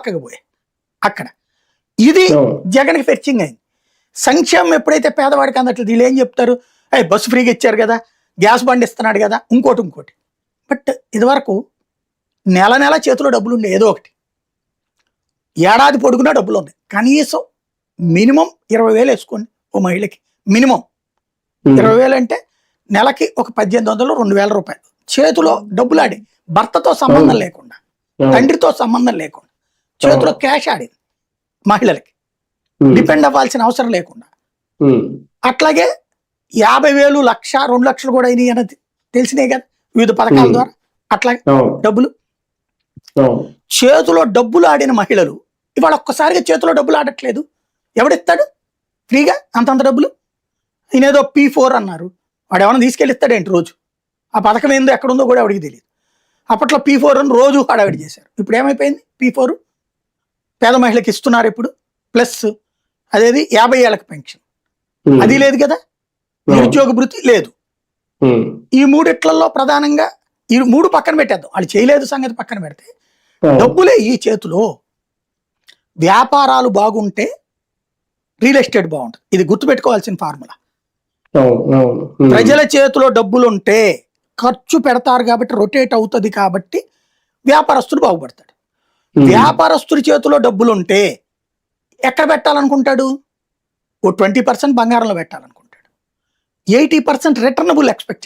పక్కకు పోయాయి అక్కడ. ఇది జగన్కి ఫెర్చింగ్ అయింది. సంక్షేమం ఎప్పుడైతే పేదవాడికి అందట్లేదు వీళ్ళు ఏం చెప్తారు, బస్సు ఫ్రీగా ఇచ్చారు కదా, గ్యాస్ బండి ఇస్తున్నాడు కదా, ఇంకోటి. బట్ ఇదివరకు నెల నెల చేతిలో డబ్బులు ఉండే ఏదో ఒకటి, ఏడాది పొడుగునా డబ్బులు ఉన్నాయి. కనీసం మినిమం 20,000 వేసుకోండి ఓ మహిళకి, మినిమం 20,000 అంటే నెలకి ఒక 1,800 2,000 రూపాయలు చేతిలో డబ్బులు ఆడి, భర్తతో సంబంధం లేకుండా, తండ్రితో సంబంధం లేకుండా చేతిలో క్యాష్ ఆడింది మహిళలకి, డిపెండ్ అవ్వాల్సిన అవసరం లేకుండా. అట్లాగే 50,000 1,00,000 2,00,000 కూడా అయినాయి అన్నది తెలిసినాయి కదా వివిధ పథకాల ద్వారా. అట్లాగే డబ్బులు చేతిలో డబ్బులు ఆడిన మహిళలు ఇవాళ ఒక్కసారిగా చేతిలో డబ్బులు ఆడట్లేదు. ఎవడిస్తాడు ఫ్రీగా అంతంత డబ్బులు? ఈయనేదో P4 అన్నారు, వాడు ఏమైనా తీసుకెళ్ళిస్తాడేంటి రోజు? ఆ పథకం ఏందో ఎక్కడుందో కూడా ఎవడికి తెలియదు. అప్పట్లో P4 అని రోజు హడావిడి చేశారు. ఇప్పుడు ఏమైపోయింది? P4 పేద మహిళకి ఇస్తున్నారు ఇప్పుడు, ప్లస్ అదేది 50 ఏళ్ళకి పెన్షన్, అది లేదు కదా, నిరుద్యోగ భృతి లేదు. ఈ మూడిట్లలో ప్రధానంగా ఈ 3 పక్కన పెట్టేద్దాం, వాళ్ళు చేయలేదు సంగతి పక్కన పెడితే, డబ్బులే ఈ చేతిలో. వ్యాపారాలు బాగుంటే రియల్ ఎస్టేట్ బాగుంటుంది, ఇది గుర్తుపెట్టుకోవాల్సిన ఫార్ములా. ప్రజల చేతిలో డబ్బులు ఉంటే ఖర్చు పెడతారు కాబట్టి రొటేట్ అవుతుంది, కాబట్టి వ్యాపారస్తుడు బాగుపడతాడు. వ్యాపారస్తుడి చేతిలో డబ్బులు ఉంటే ఎక్కడ పెట్టాలనుకుంటాడు? ఓ 20% బంగారంలో పెట్టాలనుకుంటాడు, 80% రిటర్నబుల్ ఎక్స్పెక్ట్ చేస్తాడు.